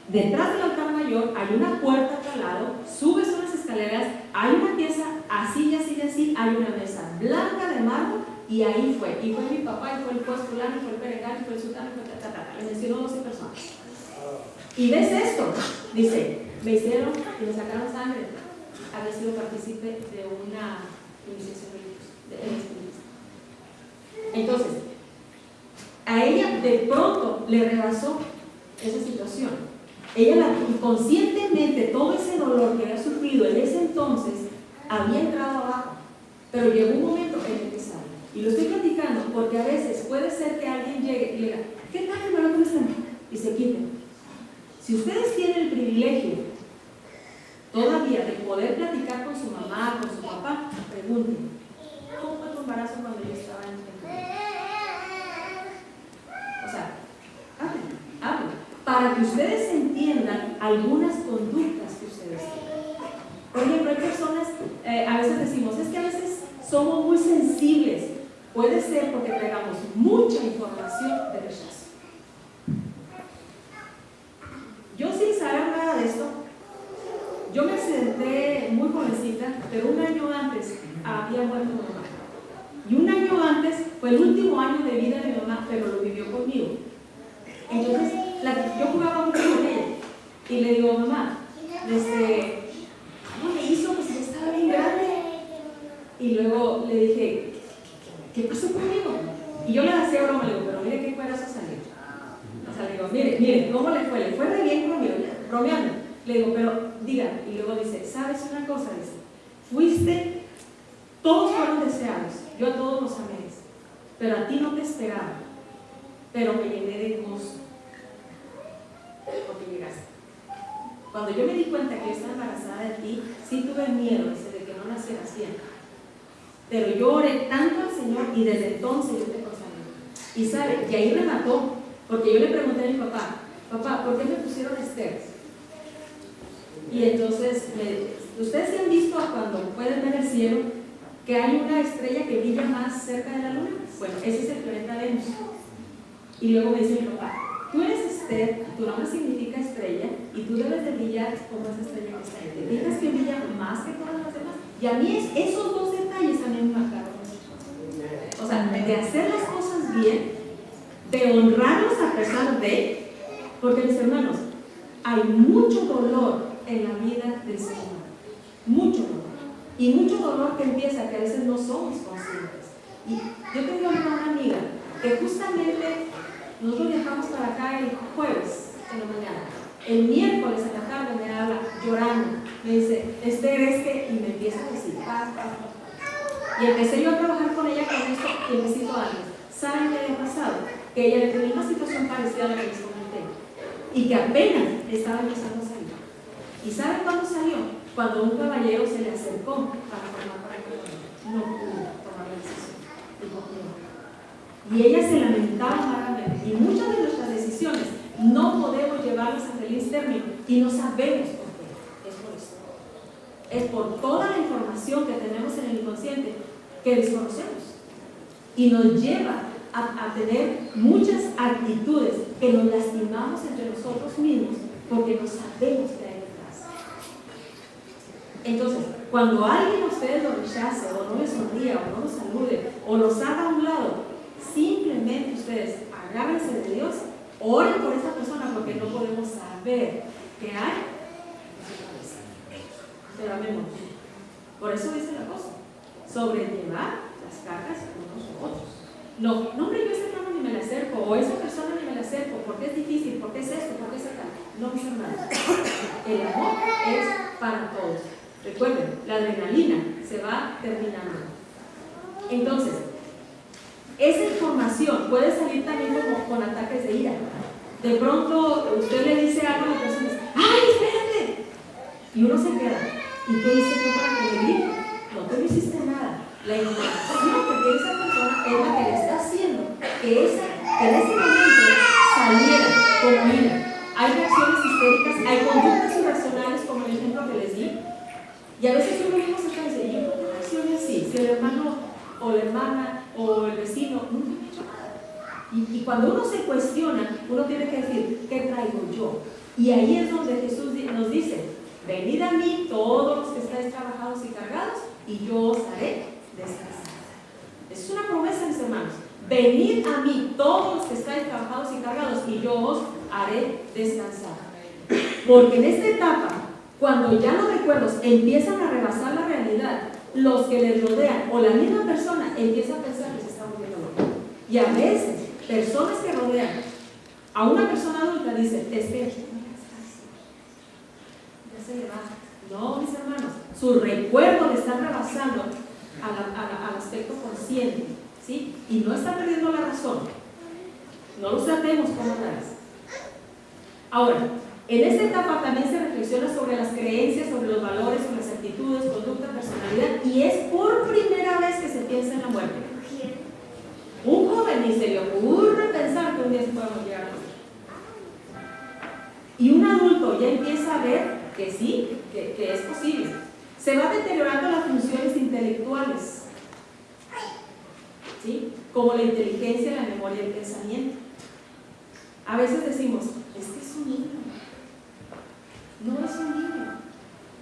A: Detrás del altar mayor hay una puerta al lado, subes unas escaleras, hay una pieza así, hay una mesa blanca de mármol y ahí fue. Y fue mi papá, y fue el juez fulano, y fue el perengano, y fue el sultán, y fue le mencionó 12 personas. Y ves esto, dice, me hicieron y me sacaron sangre. Había sido partícipe de una iniciación religiosa. Entonces, a ella de pronto le rebasó esa situación. Ella inconscientemente, todo ese dolor que había sufrido en ese entonces, había entrado abajo. Pero llegó un momento en el que sale. Y lo estoy platicando porque a veces puede ser que alguien llegue y le diga, ¿qué tal, hermano? ¿Cómo están? Y se quiten. Si ustedes tienen el privilegio todavía de poder platicar con su mamá, con su papá, pregunten, ¿cómo fue tu embarazo cuando yo estaba en tu O sea, hablen, para que ustedes entiendan algunas conductas que ustedes tienen. Por ejemplo, hay personas, a veces decimos, es que a veces somos muy sensibles. Puede ser porque traigamos mucha información de rechazo. Yo sin saber nada de esto, yo me accidenté muy jovencita, pero un año antes había muerto mi mamá. Y un año antes fue el último año de vida de mi mamá, pero lo vivió conmigo. Entonces, yo jugaba mucho con ella y le digo, mamá, ¿cómo le hizo? Pues ya estaba bien grande. Y luego le dije, ¿qué pasó conmigo? Y yo le hacía broma, le digo, pero mire qué cuerazo salió. O sea, le digo, mire, ¿cómo le fue? Le fue re bien conmigo, bromeando. Le digo, pero diga, y luego dice, ¿sabes una cosa? Dice, todos fueron deseados, yo a todos los amé, pero a ti no te esperaba, pero me llené de gozo porque llegaste. Cuando yo me di cuenta que yo estaba embarazada de ti, sí tuve miedo de que no nacieras bien, pero yo oré tanto al Señor y desde entonces yo te consagré. Y sabe, y ahí remató, porque yo le pregunté a mi papá, ¿por qué me pusieron Esther? Y entonces, ustedes se han visto cuando pueden ver el cielo que hay una estrella que brilla más cerca de la luna. Bueno, ese es el planeta Venus. Y luego me dice mi papá, tú eres Esther, tu nombre significa estrella, y tú debes de brillar como esa estrella que está ahí. ¿Te fijas que brilla más que todas las demás? Y a mí esos dos detalles a mí me marcaron. O sea, de hacer las cosas bien, de honrarlos a pesar de, porque mis hermanos, hay mucho dolor en la vida del Señor, mucho dolor, y mucho dolor que empieza que a veces no somos conscientes. Y yo tengo una amiga que justamente nosotros viajamos para acá el jueves en la mañana, el miércoles en la tarde me habla llorando, me dice, Esther, y me empieza a decir, y empecé yo a trabajar con ella con esto tiempecito antes. ¿Saben qué había pasado? Que ella tenía una situación parecida a la que les comenté y que apenas estaba empezando a salir. ¿Y saben cuándo salió? Cuando un caballero se le acercó para formar pareja con ella. No pudo tomar la decisión. Y ella se lamentaba amargamente. Y muchas de nuestras decisiones no podemos llevarlas a feliz término y no sabemos por qué. Es por eso. Es por toda la información que tenemos en el inconsciente que desconocemos. Y nos lleva a tener muchas actitudes que nos lastimamos entre nosotros mismos porque no sabemos qué hay detrás. Entonces, cuando alguien a ustedes lo rechace o no les sonría o no los salude o los haga a un lado, simplemente ustedes agárrense de Dios, oren por esa persona porque no podemos saber qué hay en su cabeza. Pero amemos. Por eso dice la cosa, sobrellevar las cargas unos a otros. No, hombre, yo a ese hermano ni me le acerco, o a esa persona ni me le acerco, porque es difícil, porque es esto, porque es acá. No, mis hermanos. El amor es para todos. Recuerden, la adrenalina se va terminando. Entonces, esa información puede salir también como con ataques de ira. De pronto usted le dice algo a la persona, ¡ay, espérate! Y uno se queda. ¿Y qué hice yo para que le diga? No te hiciste nada. La información que tiene esa persona es la que le está haciendo que en ese momento saliera como ira. Hay reacciones histéricas, hay conductas irracionales, como el ejemplo que les di. Y a veces uno mismo se está diciendo, ¿yo por qué reacciono así? Si el hermano o la hermana o el vecino nunca me ha hecho nada. Y cuando uno se cuestiona, uno tiene que decir, ¿qué traigo yo? Y ahí es donde Jesús nos dice, venid a mí todos los que estáis trabajados y cargados, y yo os haré descansar. Es una promesa, mis hermanos. Venid a mí todos los que estáis trabajados y cargados, y yo os haré descansar. Porque en esta etapa, cuando ya los recuerdos empiezan a rebasar la realidad, los que les rodean o la misma persona empieza a pensar que se está volviendo loco. Y a veces, personas que rodean a una persona adulta dicen, es que ya se le va. No, mis hermanos, su recuerdo le está rebasando al aspecto consciente, ¿sí? Y no está perdiendo la razón. No lo sabemos como tales. Ahora, en esta etapa también se reflexiona sobre las creencias, sobre los valores, sobre las actitudes, conducta, personalidad, y es por primera vez que se piensa en la muerte. Un joven ni se le ocurre pensar que un día se puede morir. Y un adulto ya empieza a ver que sí, que es posible. Se va deteriorando las funciones intelectuales, ¿sí? Como la inteligencia, la memoria y el pensamiento. A veces decimos, es que es un niño. No es un niño.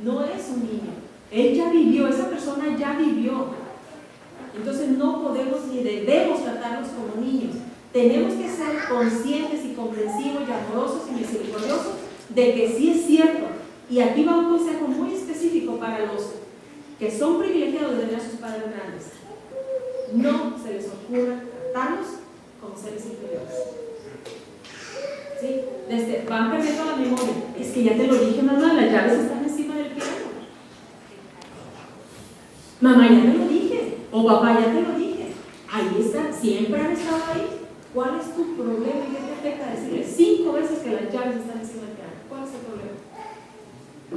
A: No es un niño. Él ya vivió, esa persona ya vivió. Entonces no podemos ni debemos tratarlos como niños. Tenemos que ser conscientes y comprensivos y amorosos y misericordiosos de que sí es cierto. Y aquí va un consejo muy específico para los que son privilegiados de tener a sus padres grandes. No se les ocurra tratarlos como seres inferiores. ¿Sí? Van perdiendo la memoria. Es que ya te lo dije, mamá, las llaves están encima del piano. Mamá, ya te lo dije. O papá, ya te lo dije. Ahí están, siempre han estado ahí. ¿Cuál es tu problema? ¿Qué te afecta decirle 5 veces que las llaves están encima del piano? ¿Cuál es el problema?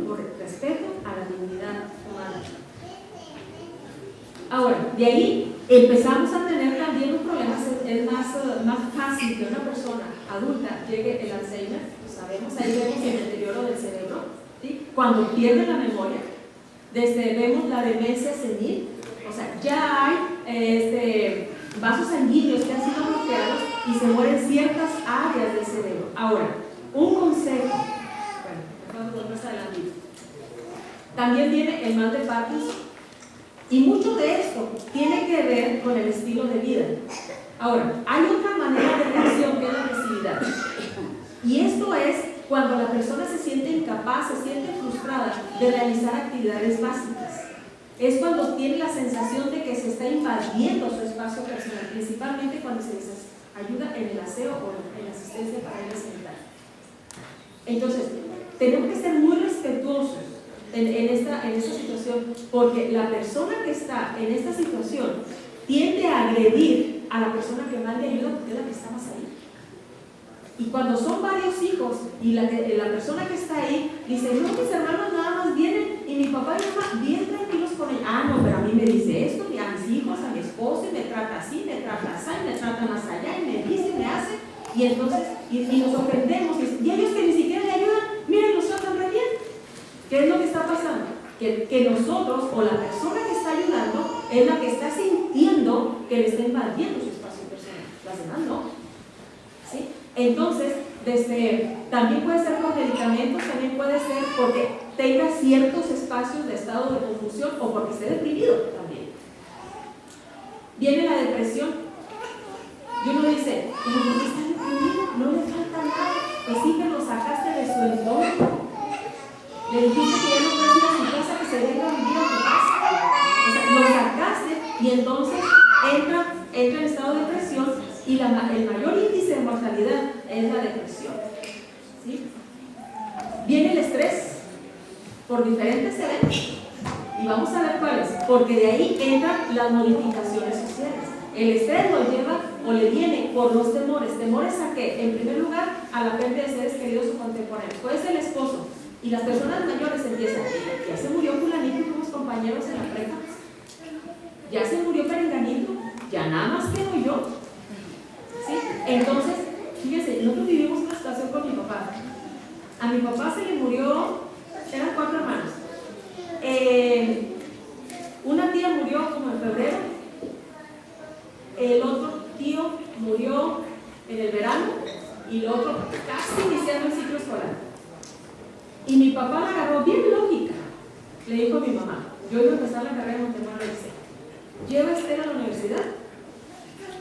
A: Por respeto a la dignidad humana. Ahora, de ahí empezamos a tener también un problema. Es más fácil que una persona adulta llegue el Alzheimer, lo sabemos, ahí vemos el deterioro del cerebro, ¿sí? Cuando pierde la memoria, vemos la demencia senil, o sea, ya hay vasos sanguíneos que han sido bloqueados y se mueren ciertas áreas del cerebro. Ahora, un consejo, bueno, mejor más adelante. También viene el mal de Parkinson. Y mucho de esto tiene que ver con el estilo de vida. Ahora, hay otra manera de reacción que es la agresividad. Y esto es cuando la persona se siente incapaz, se siente frustrada de realizar actividades básicas. Es cuando tiene la sensación de que se está invadiendo su espacio personal, principalmente cuando se les ayuda en el aseo o en la asistencia para ir a sentar. Entonces, tenemos que ser muy respetuosos en esta situación, porque la persona que está en esta situación tiende a agredir a la persona que más le ayuda porque es la que está más ahí. Y cuando son varios hijos y la persona que está ahí dice, no, mis hermanos nada más vienen y mi papá y mi mamá bien tranquilos con él. Ah, no, pero a mí me dice esto, y a mis hijos, a mi esposo, y me trata así, me trata así, me trata más allá, y me dice, y me hace, y entonces, y nos ofendemos, y ellos que ni siquiera le ayudan, miren, los tratan re bien. ¿Qué es lo que está pasando? Que nosotros, o la persona que está ayudando, es la que está sintiendo que le está invadiendo su espacio personal. Las demás no. ¿Sí? Entonces, también puede ser con medicamentos, también puede ser porque tenga ciertos espacios de estado de confusión o porque esté deprimido también. Viene la depresión. Y uno dice, ¿pero por qué está deprimido? No le falta nada. Pues sí que lo sacaste de su entorno. Le dijiste que ya no puedes ir a su casa, que se venga a vivir a tu casa. O sea, lo sacaste y entonces entra en estado de depresión y el mayor índice de mortalidad es la depresión. ¿Sí? Viene el estrés por diferentes eventos. Y vamos a ver cuáles, porque de ahí entran las modificaciones sociales. El estrés lo lleva o le viene por los temores. ¿Temores a qué? En primer lugar, a la pérdida de seres queridos o contemporáneos. Puede ser el esposo. Y las personas mayores empiezan, ya se murió fulanito y unos compañeros en la prepa. Ya se murió perenganito. Ya nada más quedo yo. ¿Sí? Entonces, fíjense, nosotros vivimos una situación con mi papá. A mi papá se le murió, eran 4 hermanos. Una tía murió como en febrero. El otro tío murió en el verano y el otro casi iniciando el ciclo escolar. Y mi papá la agarró bien lógica. Le dijo a mi mamá, yo iba a empezar la carrera en Montemor, le dice, lleva a Esther a la universidad,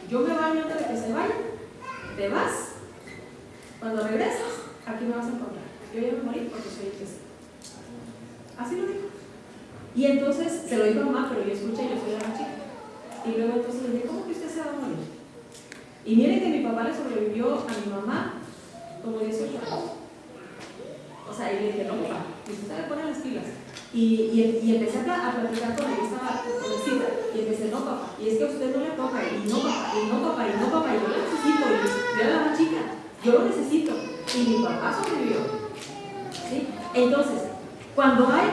A: yo me baño antes de que se vaya, te vas, cuando regresas, aquí me vas a encontrar. Yo ya me morí porque soy el que sé. Así lo dijo. Y entonces se lo dijo a mamá, pero yo escuché, yo soy la más chica. Y luego entonces le dije, ¿cómo que usted se va a morir? Y miren que mi papá le sobrevivió a mi mamá como 18 años. O sea, y le dije, no, papá, usted me pone las pilas. Y empecé a platicar con él, estaba jovencita, y empecé, no, papá, y es que a usted no le toca, y no, papá, y no, papá, y no, papá, y yo lo necesito, y yo era la más chica, yo lo necesito. Y mi papá sobrevivió. ¿Sí? Entonces, cuando hay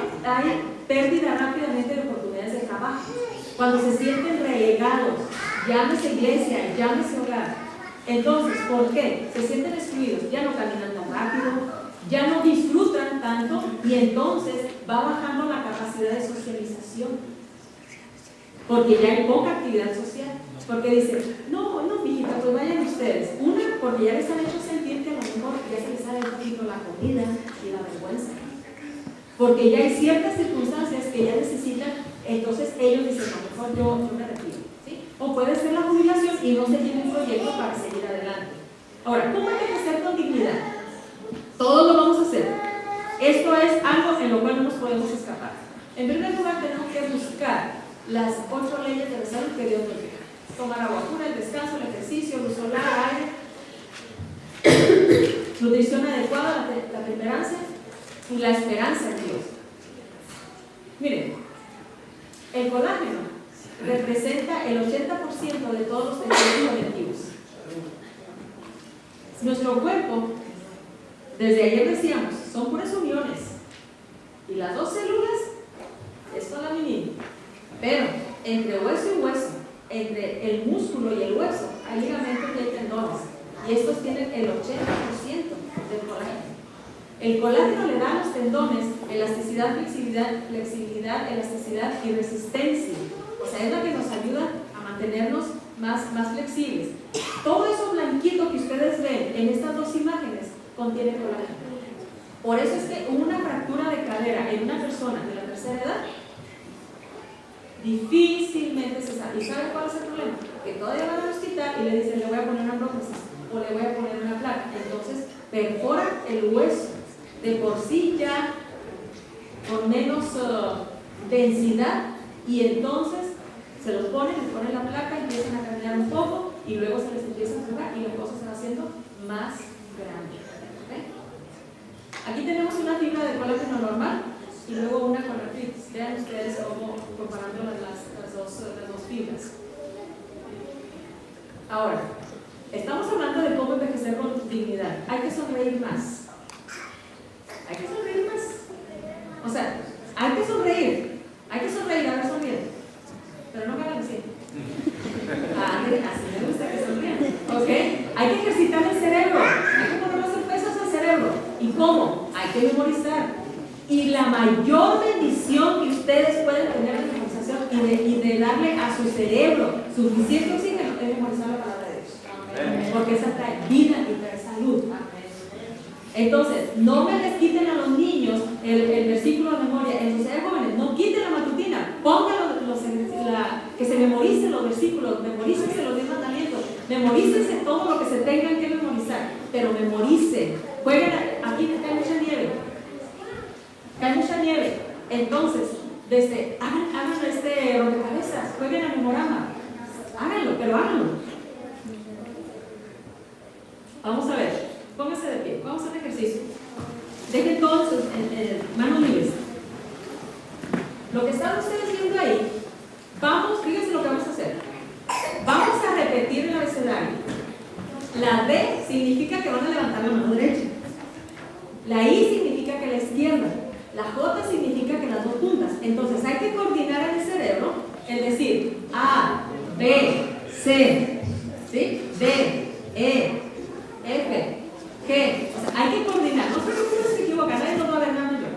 A: pérdida rápidamente de oportunidades de trabajo, cuando se sienten relegados, llámese iglesia, llámese hogar, entonces, ¿por qué? Se sienten excluidos, ya no caminan tan rápido, ya no disfrutan tanto y entonces va bajando la capacidad de socialización, porque ya hay poca actividad social, porque dicen, no, mijita, pues vayan ustedes. Una, porque ya les han hecho sentir que a lo mejor ya se les ha dejado la comida y la vergüenza, porque ya hay ciertas circunstancias que ya necesitan, entonces ellos dicen, a lo mejor yo me retiro, ¿sí? O puede ser la jubilación y no se tiene un proyecto para seguir adelante. Ahora, ¿cómo envejecer con dignidad? Todos lo vamos a hacer. Esto es algo en lo cual no nos podemos escapar. En primer lugar, tenemos que buscar las 8 leyes de la salud que Dios nos deja. Tomar agua pura, el descanso, el ejercicio, luz solar, aire, nutrición adecuada, la temperancia y la esperanza en Dios. Miren, el colágeno representa el 80% de todos los tejidos conectivos. Nuestro cuerpo, desde ayer decíamos, son puras uniones. Y las 2 células es colágeno. Pero entre hueso y hueso, entre el músculo y el hueso, hay ligamentos y hay tendones. Y estos tienen el 80% del colágeno. El colágeno le da a los tendones elasticidad, flexibilidad, elasticidad y resistencia. O sea, es la que nos ayuda a mantenernos más flexibles. Todo eso blanquito que ustedes ven en estas 2 imágenes contiene colágeno. Por eso es que una fractura de cadera en una persona de la tercera edad difícilmente se sabe. ¿Y saben cuál es el problema? Que todavía van al hospital y le dicen, le voy a poner una prótesis o le voy a poner una placa. Entonces perforan el hueso de por sí ya con menos densidad y entonces se los ponen, les ponen la placa, empiezan a caminar un poco y luego se les empieza a jugar y la cosa se va haciendo más grande. ¿Okay? Aquí tenemos una fibra de colágeno normal y luego una con artritis. Vean ustedes cómo comparando las dos fibras. Ahora, estamos hablando de cómo envejecer con dignidad. Hay que sonreír más. Hay que sonreír más. O sea, hay que sonreír. Hay que sonreír, a ver, sonríen. Pero no me hagan así. Así me gusta que sonrían. ¿Ok? Hay que ejercitar el cerebro. Hay que poner los pesos al cerebro. ¿Y cómo? Hay que memorizar. Y la mayor bendición que ustedes pueden tener en la memorización y de darle a su cerebro suficiente oxígeno es memorizar la palabra de Dios. Amén. Porque esa trae vida y trae salud. Amén. Entonces, no me les quiten a los niños el versículo de memoria. En sus jóvenes, no quiten la matutina. Pónganlo, que se memoricen los versículos, memorícense los 10 mandamientos, memorícense todo lo que se tengan que memorizar, pero memoricen. Jueguen, aquí cae mucha nieve. Cae mucha nieve. Entonces, hagan rompecabezas, jueguen a memorama. Háganlo, pero háganlo. Vamos a ver, pónganse de pie, vamos a hacer ejercicio. Dejen todos manos libres. Lo que están ustedes viendo ahí, fíjense lo que vamos a hacer. Vamos a repetir el abecedario. La D significa que van a levantar la mano derecha. La I significa que la izquierda. La J significa que las dos juntas. Entonces hay que coordinar en el cerebro, es decir, A, B, C, ¿sí? D, E, F, G. O sea, hay que coordinar. No se preocupen si equivocan, nadie nos va a ver nada yo.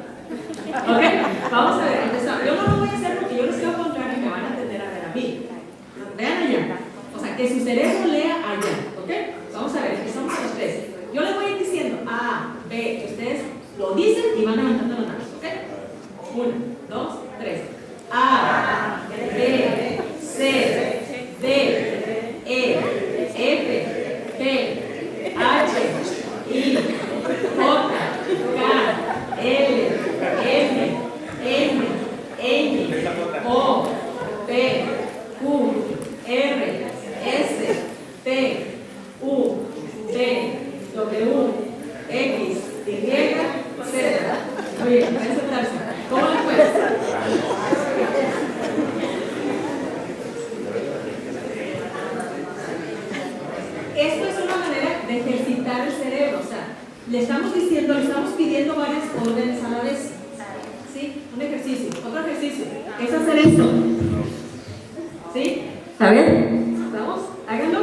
A: ¿Ok? Vamos a ver, empezamos. Yo no lo voy a hacer porque yo les quiero contar y me van a atender a ver a mí. Vean allá. O sea, que su cerebro lea allá. ¿Ok? Vamos a ver, empezamos a los tres. Yo les voy a ir diciendo A, B, ustedes lo dicen y van levantando las manos. ¿Ok? 1, 2, 3. A, B, C, D, E, F, G, H, I, J, K, L, M, N, N, O, P, Q, R, S, T, U, V, W, X, Y, Z. Muy bien, pueden sentarse. ¿Cómo les fue? Esto es una manera de ejercitar el cerebro, o sea, le estamos pidiendo varias órdenes a la vez. ¿Sí? Un ejercicio, otro ejercicio, es hacer esto. ¿Sí? ¿Está bien? ¿Vamos? Háganlo.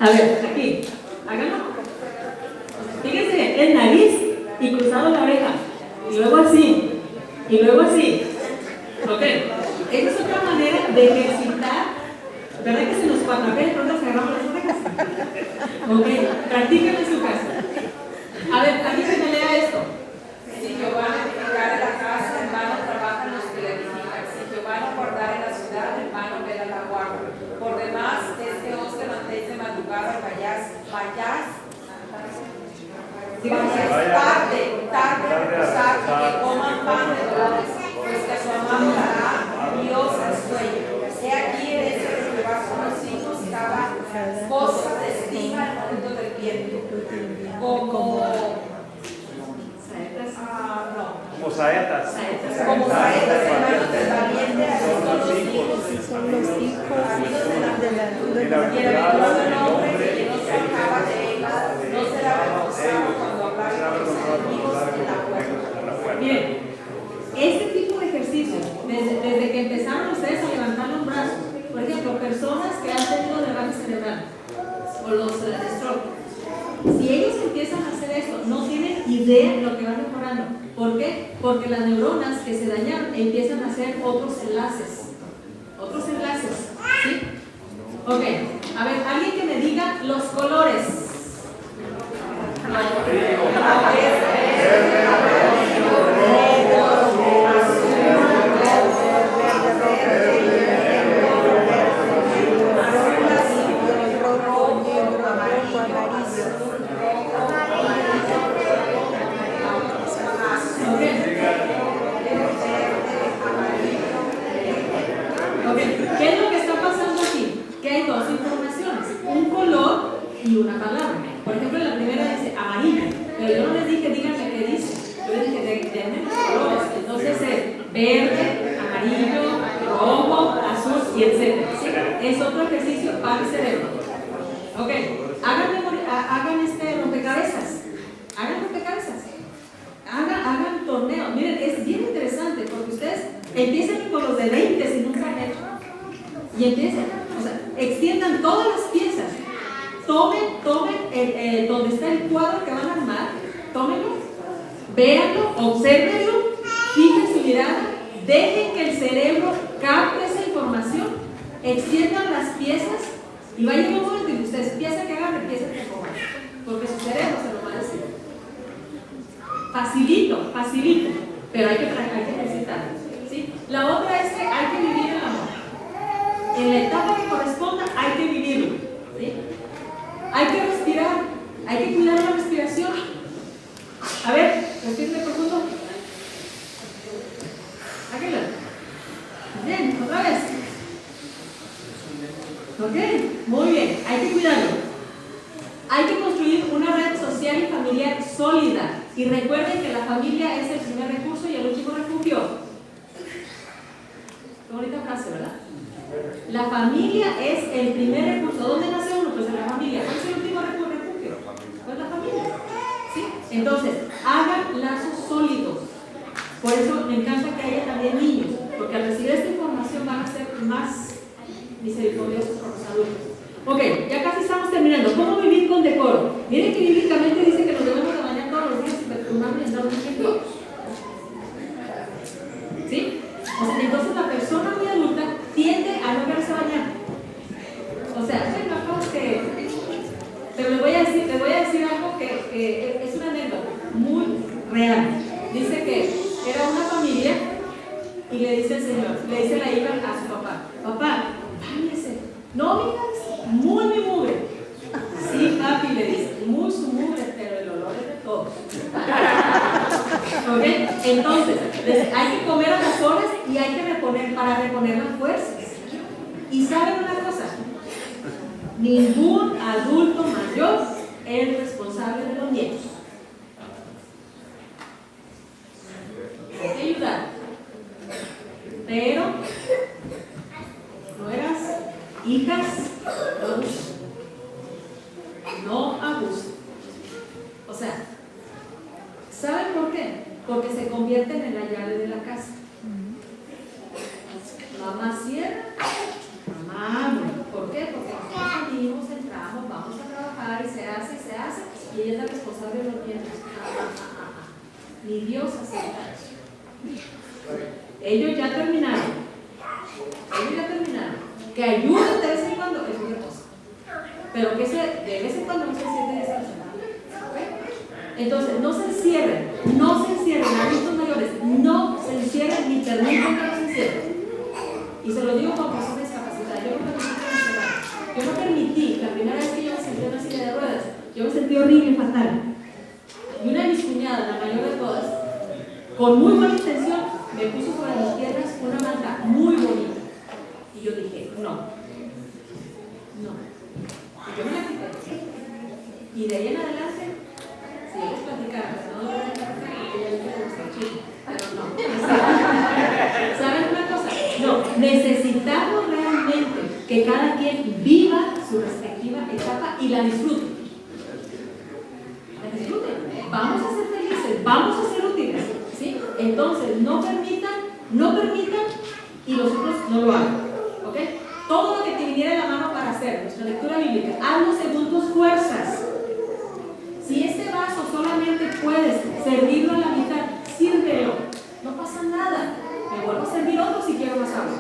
A: A ver, aquí, háganlo. Fíjense, es nariz y cruzado la oreja. Y luego así. Y luego así. Ok. Esa es otra manera de ejercitar. ¿Verdad que se nos cuatrapea y pronto se agarramos las orejas? Ok. Practíquenlo en su casa. A ver, alguien que me lea esto.
B: Si Jehová no edificar en la casa, en vano trabajan los que la edifican. Si Jehová no guardar en la ciudad, en vano vela la guarda. Por demás, que os levantéis de madrugada, vayáis tarde a reposar, que coman pan de dolores, pues que a su amado dará Dios el sueño. He aquí herencia de Jehová son los hijos, cada cosa de estima al momento del viento. Como saetas en manos del valiente, así son los hijos de la bienaventurado el hombre que no se acaba de él, no será avergonzado cuando hablare con sus enemigos en la puerta.
A: Bien, este tipo de ejercicios, desde que empezaron ustedes a levantar los brazos, por ejemplo, personas que han tenido derrame cerebral o los stroke, si ellos empiezan a hacer esto, no tienen idea de lo que van mejorando. ¿Por qué? Porque las neuronas que se dañaron empiezan a hacer otros enlaces. ¿Sí? Ok, a ver, alguien que me diga los colores. ¿Qué es lo que está pasando aquí? Que hay dos informaciones, un color y una palabra. Por ejemplo, la primera dice amarillo, pero yo no les dije, díganme qué dice. Yo les dije, denme los colores. Entonces es verde, amarillo, rojo, azul y etc. ¿Sí? Es otro ejercicio para el cerebro. Ok, hagan rompecabezas. Hagan rompecabezas. Hagan torneos. Miren, es bien interesante porque ustedes empiezan con los de 20 si nunca han hecho. Y empiecen, o sea, extiendan todas las piezas. Tomen donde está el cuadro que van a armar, tómenlo, véanlo, obsérvenlo, fijen su mirada, dejen que el cerebro capte esa información, extiendan las piezas y va a llegar un momento en que ustedes piensan que agarren, piensan que coman, porque su cerebro se lo va a decir. Facilito, pero hay que ejercitar. ¿Sí? La otra es que hay que vivir el amor. En la etapa que corresponda hay que vivirlo. ¿Sí? Hay que respirar, hay que cuidar la respiración. A ver, respire profundo. Hágalo. Bien, otra vez. Ok, muy bien, hay que cuidarlo. Hay que construir una red social y familiar sólida. Y recuerden que la familia es el primer recurso y el último refugio. bonita frase, ¿verdad? La familia es el primer recurso. ¿Dónde nace uno? Pues en la familia. ¿Cuál es el último refugio? Pues la familia. ¿Sí? Entonces, hagan lazos sólidos. Por eso me encanta que haya también niños, porque al recibir esta información van a ser más misericordiosos con los adultos. Ok, ya casi estamos terminando. ¿Cómo vivir con decoro? Miren que bíblicamente dice que nos debemos de bañar todos los días y perfumarnos y andar un ejemplo. ¿Sí? O sea, entonces la persona muy adulta tiende a no quererse bañar. O sea, hay una cosa que... Pero les voy a decir algo que es una anécdota muy real. Dice que era una familia y le dice el señor, le dice la hija a su papá, papá, báñese. No, mira, muy mi mugre. Sí, papi, le dice, muy su mugre, pero el olor es de todos. ¿Ok? Entonces, hay que comer a las horas y hay que reponer, para reponer las fuerzas. Y ¿saben una cosa? Ningún adulto mayor es responsable de los nietos. Hay que ayudar. Pero, nueras, hijas, no abusen. O sea, ¿saben por qué? Porque se convierten en la llave de la casa. Mamá cierra, mamá abre. ¿Por qué? Porque nosotros salimos, entramos, vamos a trabajar y se hace, y ella es la responsable de los nietos. Ni Dios acepta eso. Ellos ya terminaron. Que ayuden de vez en cuando es una cosa. Pero que de vez en cuando no se siente decepcionado. Entonces, no se encierren, adultos mayores, no se encierren ni permitan que los encierren. Y se lo digo como persona discapacitada. Yo no permití, la primera vez que yo me senté en una silla de ruedas, yo me sentí horrible y fatal. Y una de mis cuñadas, la mayor de todas, con muy buena intención, me puso sobre mis piernas una manta muy bonita. Y yo dije, no. Y yo me la quité. Y de ahí en adelante, si ellos platicaran, no lo voy a dejar, porque ya dije que no está chido. Pero no. ¿Saben una cosa? No, necesitamos realmente que cada quien viva su respectiva etapa y la disfrute. La disfruten. Vamos a ser felices, vamos a ser útiles. ¿Sí? Entonces, no permitan y los otros no lo hagan. ¿Ok? Todo lo que te viniera en la mano para hacer, nuestra lectura bíblica, hazlo según tus fuerzas. Si este vaso solamente puedes servirlo a la mitad, sírvelo. No pasa nada. Me vuelvo a servir otro si quiero más agua.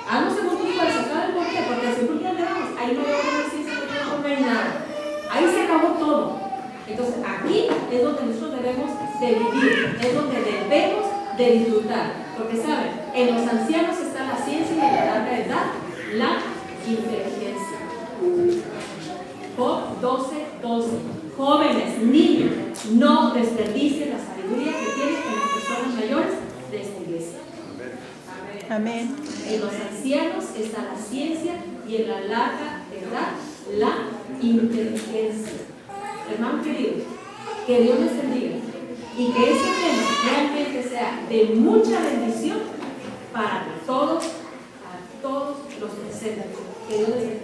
A: Hazlo según tus fuerzas. ¿Saben por qué? Porque si un día le damos, ahí no hay ejercicio, no hay nada. Ahí se acabó todo. Entonces, aquí es donde nosotros debemos de vivir, es donde debemos de disfrutar. Porque, ¿saben? En los ancianos está la ciencia y en la larga edad, la inteligencia. Job 12:12. Jóvenes, niños, no desperdicien la sabiduría que tienen en las personas mayores de esta iglesia.
B: Amén.
A: En los ancianos está la ciencia y en la larga edad, la inteligencia. Hermano querido, que Dios les bendiga y que este tema realmente sea de mucha bendición para todos, a todos los presentes. Que Dios les bendiga.